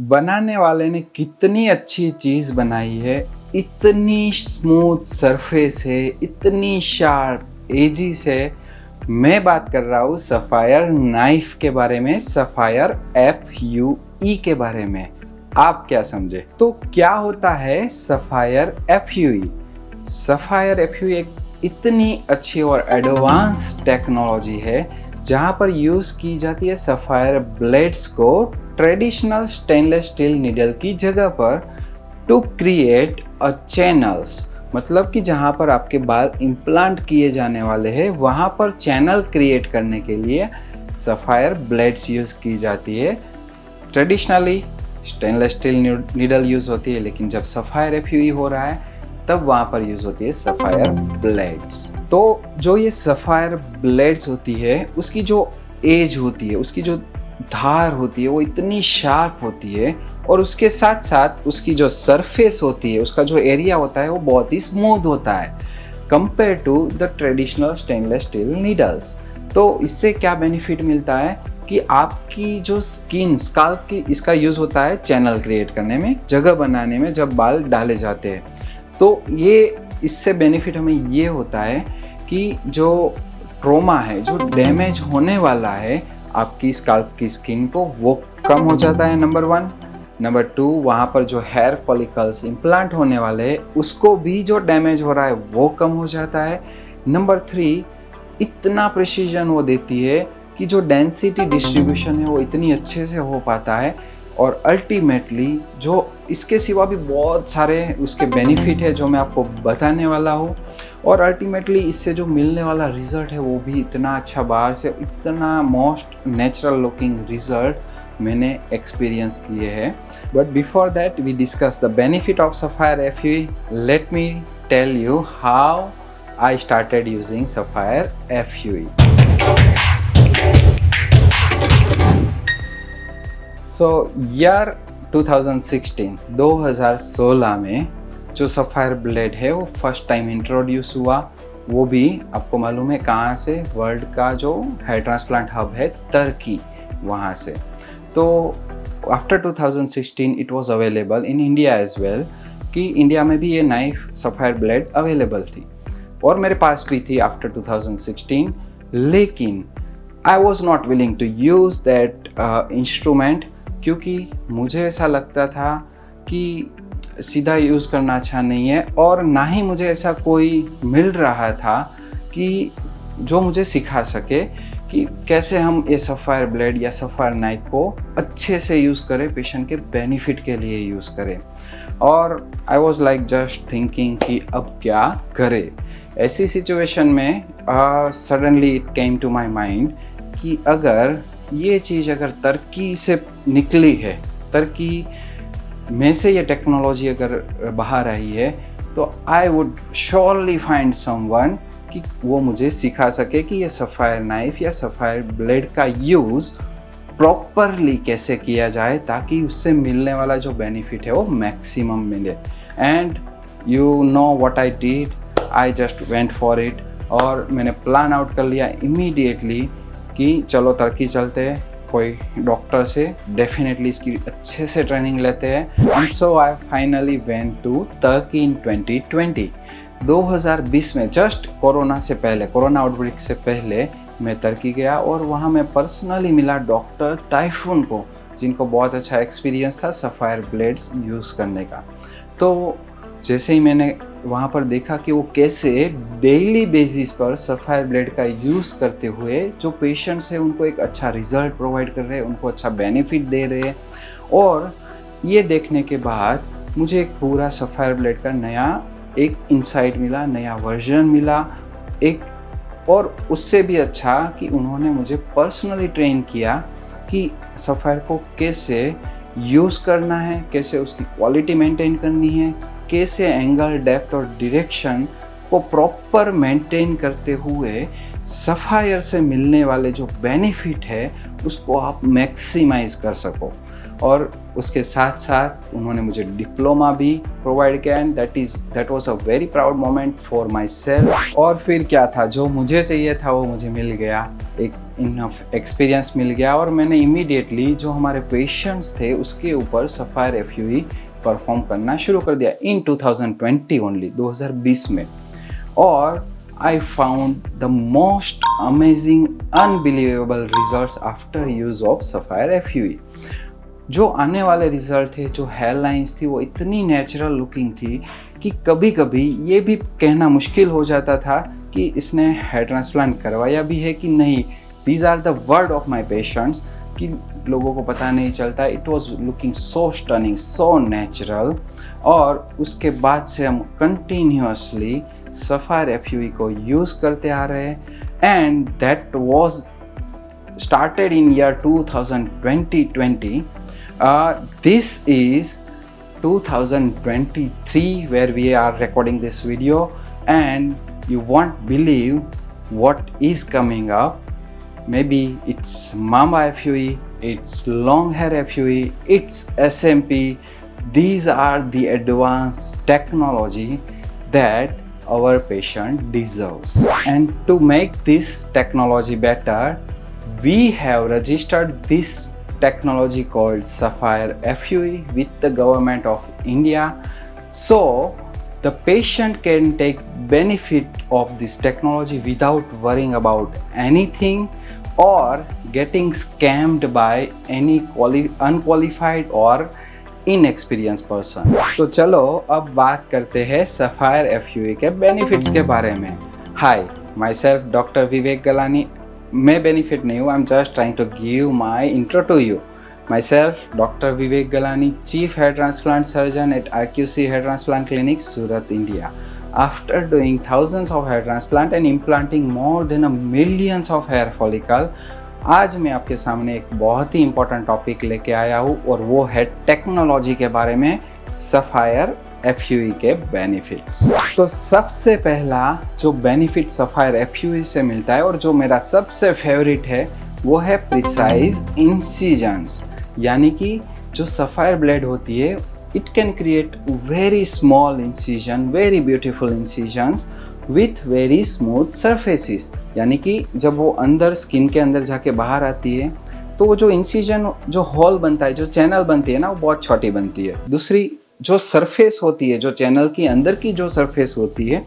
बनाने वाले ने कितनी अच्छी चीज़ बनाई है, इतनी स्मूथ सरफेस है, इतनी शार्प एजिस है। मैं बात कर रहा हूँ सफ़ायर नाइफ के बारे में, सफ़ायर FUE के बारे में। आप क्या समझे? तो क्या होता है सफ़ायर FUE? सफ़ायर FUE एक इतनी अच्छी और एडवांस टेक्नोलॉजी है जहाँ पर यूज़ की जाती है सफ़ायर ब्लेड्स को ट्रेडिशनल स्टेनलेस स्टील नीडल की जगह पर टू क्रिएट अ चैनल्स। मतलब कि जहाँ पर आपके बाल इम्प्लांट किए जाने वाले हैं वहाँ पर चैनल क्रिएट करने के लिए सफ़ायर ब्लेड्स यूज़ की जाती है। Traditionally stainless steel needle use होती है, लेकिन जब सफ़ायर FUE हो रहा है तब वहाँ पर यूज़ होती है सफ़ायर ब्लेड्स। तो जो ये सफ़ायर ब्लेड्स होती है उसकी जो एज होती है, उसकी जो धार होती है वो इतनी शार्प होती है और उसके साथ साथ उसकी जो सरफेस होती है, उसका जो एरिया होता है वो बहुत ही स्मूथ होता है compare to the traditional stainless steel needles. तो इससे क्या बेनिफिट मिलता है कि आपकी जो स्किन स्काल्प की इसका यूज़ होता है चैनल क्रिएट करने में, जगह बनाने में जब बाल डाले जाते हैं। तो ये इससे बेनिफिट हमें ये होता है कि जो ट्रॉमा है, जो डैमेज होने वाला है आपकी स्काल्प की स्किन को, वो कम हो जाता है, नंबर 1। नंबर 2, वहाँ पर जो हेयर फॉलिकल्स इम्प्लांट होने वाले हैं उसको भी जो डैमेज हो रहा है वो कम हो जाता है। नंबर 3, इतना प्रिसीजन वो देती है कि जो डेंसिटी डिस्ट्रीब्यूशन है वो इतनी अच्छे से हो पाता है। और अल्टीमेटली जो इसके सिवा भी बहुत सारे उसके बेनिफिट है जो मैं आपको बताने वाला हूँ। और अल्टीमेटली इससे जो मिलने वाला रिज़ल्ट है वो भी इतना अच्छा, बाहर से इतना मोस्ट नेचुरल लुकिंग रिज़ल्ट मैंने एक्सपीरियंस किए हैं। But before that we discuss the benefit of sapphire FUE, let me tell you how I started using sapphire FUE। So year 2016 में जो सफ़ायर ब्लेड है वो फर्स्ट टाइम इंट्रोड्यूस हुआ, वो भी आपको मालूम है कहाँ से? वर्ल्ड का जो हेयर ट्रांसप्लांट हब है तुर्की, वहाँ से। तो after 2016 it was available in India as well, कि इंडिया में भी ये नाइफ सफ़ायर ब्लेड अवेलेबल थी और मेरे पास भी थी आफ्टर 2016। लेकिन I was not willing to use that instrument, क्योंकि मुझे ऐसा लगता था कि सीधा यूज़ करना अच्छा नहीं है और ना ही मुझे ऐसा कोई मिल रहा था कि जो मुझे सिखा सके कि कैसे हम ये सफ़ायर ब्लेड या सफ़ायर नाइफ को अच्छे से यूज़ करें, पेशेंट के बेनिफिट के लिए यूज़ करें। और I was like just thinking कि अब क्या करें। ऐसी सिचुएशन में suddenly it came to my mind कि अगर ये चीज़ अगर तुर्की से निकली है, तुर्की में से ये टेक्नोलॉजी अगर बाहर आई है, तो I would surely find someone कि वो मुझे सिखा सके कि ये सफ़ायर नाइफ या सफ़ायर ब्लेड का यूज़ प्रॉपरली कैसे किया जाए ताकि उससे मिलने वाला जो बेनिफिट है वो मैक्सिमम मिले। And you know what I did, I just went for it. और मैंने प्लान आउट कर लिया इमीडिएटली कि चलो तुर्की चलते हैं, कोई डॉक्टर से डेफिनेटली इसकी अच्छे से ट्रेनिंग लेते हैं। And so I finally went to Turkey in 2020 में, जस्ट कोरोना से पहले, कोरोना आउटब्रेक से पहले मैं तुर्की गया और वहाँ मैं पर्सनली मिला डॉक्टर ताइफून को, जिनको बहुत अच्छा एक्सपीरियंस था सफ़ायर ब्लेड्स यूज़ करने का। तो जैसे ही मैंने वहाँ पर देखा कि वो कैसे डेली बेसिस पर सफ़ायर ब्लेड का यूज़ करते हुए जो पेशेंट्स हैं उनको एक अच्छा रिज़ल्ट प्रोवाइड कर रहे हैं, उनको अच्छा बेनिफिट दे रहे हैं, और ये देखने के बाद मुझे एक पूरा सफ़ायर ब्लेड का नया एक इंसाइट मिला, नया वर्जन मिला एक। और उससे भी अच्छा कि उन्होंने मुझे पर्सनली ट्रेन किया कि सफ़ायर को कैसे यूज़ करना है, कैसे उसकी क्वालिटी मेंटेन करनी है, कैसे एंगल, डेप्थ और डायरेक्शन को प्रॉपर मेंटेन करते हुए सफ़ायर से मिलने वाले जो बेनिफिट है उसको आप मैक्सिमाइज़ कर सको। और उसके साथ साथ उन्होंने मुझे डिप्लोमा भी प्रोवाइड किया and that was a very proud moment for my self. और फिर क्या था, जो मुझे चाहिए था वो मुझे मिल गया, एक इनफ एक्सपीरियंस मिल गया और मैंने इमीडिएटली जो हमारे पेशेंट्स थे उसके ऊपर सफायर FUE परफॉर्म करना शुरू कर दिया इन 2020 ओनली, 2020 में। और I found the most amazing, unbelievable results after use of Sapphire FUE। जो आने वाले रिजल्ट थे, जो हेयर लाइंस थी, वो इतनी नेचुरल लुकिंग थी कि कभी कभी ये भी कहना मुश्किल हो जाता था कि इसने हेयर ट्रांसप्लांट करवाया भी है कि नहीं। These are the word of my patients कि लोगों को पता नहीं चलता। It was looking so stunning, so natural. और उसके बाद से हम कंटिन्यूसली सफायर FUE को यूज़ करते आ रहे हैं and that was started in year 2020। This is 2023 where we are recording this video, and you won't believe what is coming up. Maybe it's Mamba FUE, it's long hair FUE, it's SMP. These are the advanced technology that our patient deserves. And to make this technology better, we have registered this technology called Sapphire FUE with the government of India, so the patient can take benefit of this technology without worrying about anything or getting scammed by any unqualified or inexperienced person। तो चलो अब बात करते हैं sapphire FUE के benefits के बारे में। Hi, myself doctor Vivek Galani. मैं बेनिफिट नहीं हूँ, I am just trying to give my intro to you. Myself doctor Vivek Galani, chief hair transplant surgeon at RQC hair transplant clinic, Surat, India. After doing thousands of hair transplant and implanting more than a millions of hair follicle, आज मैं आपके सामने एक बहुत ही important topic लेके आया हूँ और वो है टेक्नोलॉजी के बारे में, सफायर FUE के बेनिफिट्स। तो सबसे पहला जो बेनिफिट सफायर FUE से मिलता है और जो मेरा सबसे फेवरेट है वो है प्रिसाइज इंसिजन्स। यानी कि जो सफायर ब्लेड होती है, it can create very small incision, very beautiful incisions with very smooth surfaces. यानी कि जब वो अंदर स्किन के अंदर जाके बाहर आती है तो वो जो इंसिजन, जो होल बनता है, जो चैनल बनती है ना, वो बहुत छोटी बनती है। दूसरी जो सरफेस होती है, जो चैनल की अंदर की जो सरफेस होती है,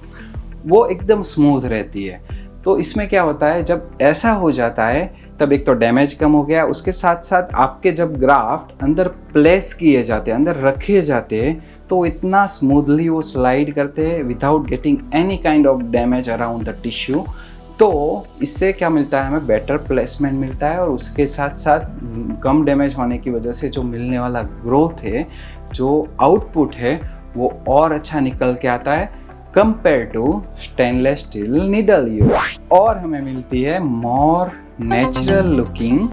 वो एकदम स्मूथ रहती है। तो इसमें क्या होता है, जब ऐसा हो जाता है तब एक तो डैमेज कम हो गया, उसके साथ साथ आपके जब ग्राफ्ट अंदर प्लेस किए जाते हैं, अंदर रखे जाते हैं, तो इतना स्मूथली वो स्लाइड करते हैं without getting any kind of damage around the tissue. तो इससे क्या मिलता है, हमें बेटर प्लेसमेंट मिलता है और उसके साथ साथ कम डैमेज होने की वजह से जो मिलने वाला ग्रोथ है, जो आउटपुट है, वो और अच्छा निकल के आता है compare to stainless steel needle use. और हमें मिलती है more natural looking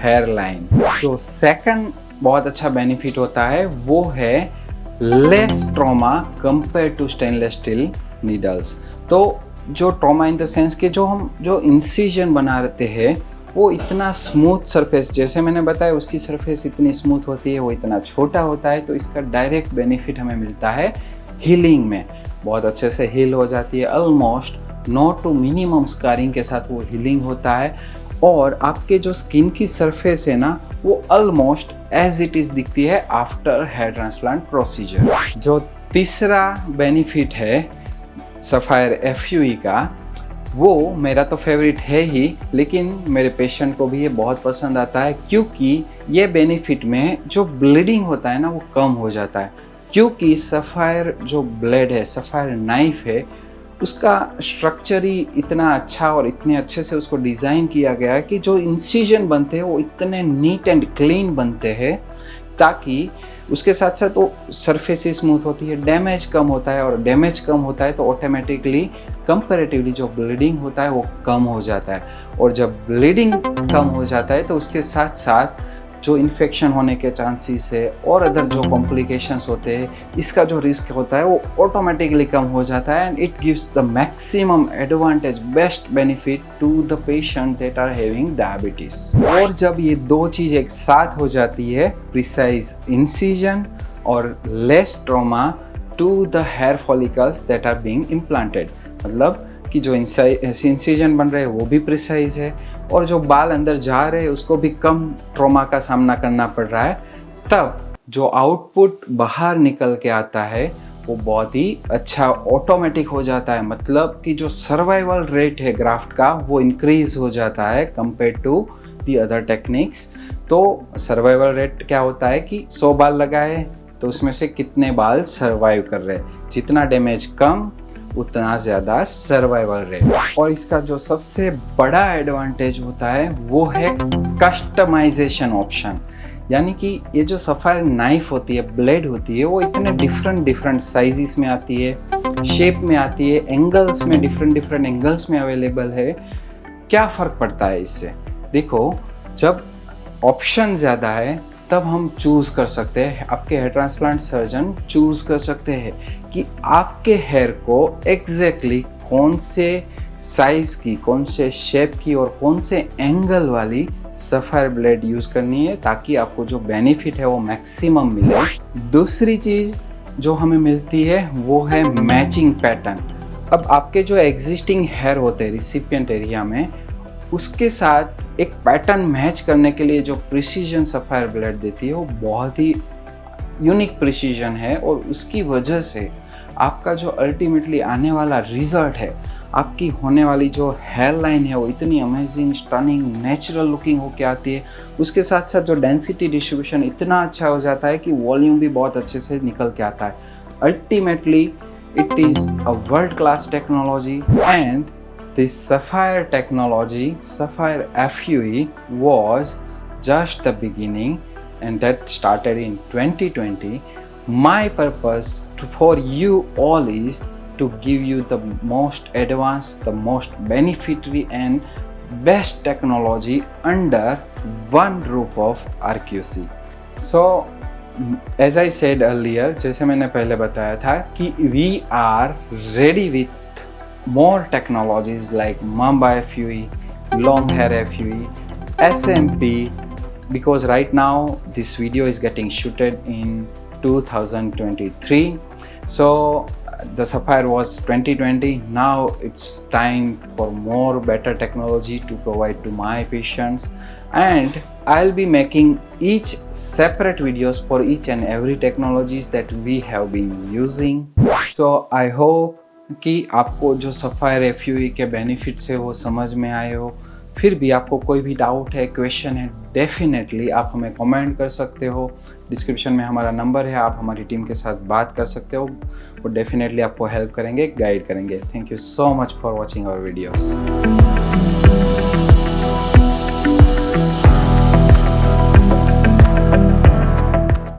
hair line. तो सेकंड बहुत अच्छा बेनिफिट होता है वो है less trauma compare to stainless steel needles. तो जो ट्रॉमा इन द सेंस कि जो इंसिजन बनाते हैं वो इतना स्मूथ सरफेस, जैसे मैंने बताया उसकी सरफेस इतनी स्मूथ होती है, वो इतना छोटा होता है, तो इसका डायरेक्ट बेनिफिट हमें मिलता है हीलिंग में। बहुत अच्छे से हील हो जाती है, almost no to minimum scarring के साथ वो हीलिंग होता है। और आपके जो स्किन की सरफेस है ना, वो ऑलमोस्ट एज इट इज़ दिखती है आफ्टर हेयर ट्रांसप्लांट प्रोसीजर। जो तीसरा बेनिफिट है सफायर FUE का, वो मेरा तो फेवरेट है ही, लेकिन मेरे पेशेंट को भी ये बहुत पसंद आता है, क्योंकि ये बेनिफिट में जो ब्लीडिंग होता है ना, वो कम हो जाता है। क्योंकि सफायर जो ब्लेड है, सफायर नाइफ है, उसका स्ट्रक्चर ही इतना अच्छा और इतने अच्छे से उसको डिज़ाइन किया गया है कि जो इंसिजन बनते हैं वो इतने नीट एंड क्लीन बनते हैं, ताकि उसके साथ साथ वो सरफेस स्मूथ होती है, डैमेज कम होता है, और डैमेज कम होता है तो ऑटोमेटिकली कंपैरेटिवली जो ब्लीडिंग होता है वो कम हो जाता है। और जब ब्लीडिंग कम हो जाता है तो उसके साथ साथ जो इन्फेक्शन होने के चांसेस है और अदर जो कॉम्प्लिकेशंस होते हैं, इसका जो रिस्क होता है वो ऑटोमेटिकली कम हो जाता है and it gives the maximum advantage, best benefit to the patient that are having diabetes. और जब ये दो चीज़ एक साथ हो जाती है, प्रिसाइज इंसिजन और less trauma to the hair follicles that are being implanted, मतलब कि जो इंसिजन बन रहे हैं वो भी प्रिसाइज है और जो बाल अंदर जा रहे हैं उसको भी कम ट्रॉमा का सामना करना पड़ रहा है, तब जो आउटपुट बाहर निकल के आता है वो बहुत ही अच्छा ऑटोमेटिक हो जाता है। मतलब कि जो सर्वाइवल रेट है ग्राफ्ट का वो इंक्रीज हो जाता है compare to the other techniques. तो सर्वाइवल रेट क्या होता है कि 100 बाल लगाए तो उसमें से कितने बाल सर्वाइव कर रहे हैं, जितना डैमेज कम उतना ज़्यादा सर्वाइवल रेट। और इसका जो सबसे बड़ा एडवांटेज होता है वो है कस्टमाइजेशन ऑप्शन, यानी कि ये जो सफ़ायर नाइफ होती है, ब्लेड होती है, वो इतने डिफरेंट साइजेस में आती है, शेप में आती है, एंगल्स में डिफरेंट एंगल्स में अवेलेबल है। क्या फ़र्क पड़ता है इससे? देखो, जब ऑप्शन ज़्यादा है तब हम चूज़ कर सकते हैं, आपके हेयर ट्रांसप्लांट सर्जन चूज़ कर सकते हैं कि आपके हेयर को एग्जैक्टली कौन से साइज़ की, कौन से शेप की और कौन से एंगल वाली सफ़ायर ब्लेड यूज़ करनी है ताकि आपको जो बेनिफिट है वो मैक्सिमम मिले। दूसरी चीज़ जो हमें मिलती है वो है मैचिंग पैटर्न। अब आपके जो एग्जिस्टिंग हेयर होते हैं रिसिपिएंट एरिया में, उसके साथ एक पैटर्न मैच करने के लिए जो प्रिसीजन सफ़ायर ब्लेड देती है वो बहुत ही यूनिक प्रिसीजन है और उसकी वजह से आपका जो अल्टीमेटली आने वाला रिजल्ट है, आपकी होने वाली जो हेयर लाइन है वो इतनी अमेजिंग, स्टनिंग, नेचुरल लुकिंग होके आती है। उसके साथ साथ जो डेंसिटी डिस्ट्रीब्यूशन इतना अच्छा हो जाता है कि वॉल्यूम भी बहुत अच्छे से निकल के आता है। Ultimately it is a world class technology and this Sapphire technology, Sapphire FUE, was just the beginning and that started in 2020. My purpose for you all is to give you the most advanced, the most beneficiary and best technology under one roof of RQC. So as I said earlier, जैसे मैंने पहले बताया था कि we are ready with more technologies like Mamba FUE, long hair FUE, SMP, because right now this video is getting shooted in 2023. So the Sapphire was 2020. Now it's time for more better technology to provide to my patients, and I'll be making each separate videos for each and every technologies that we have been using. So I hope कि आपको जो sapphire FUE के benefits है वो समझ में आए हो। फिर भी आपको कोई भी डाउट है, क्वेश्चन है, डेफिनेटली आप हमें कमेंट कर सकते हो। डिस्क्रिप्शन में हमारा नंबर है, आप हमारी टीम के साथ बात कर सकते हो। वो डेफिनेटली आपको हेल्प करेंगे, गाइड करेंगे। Thank you so much for watching our videos.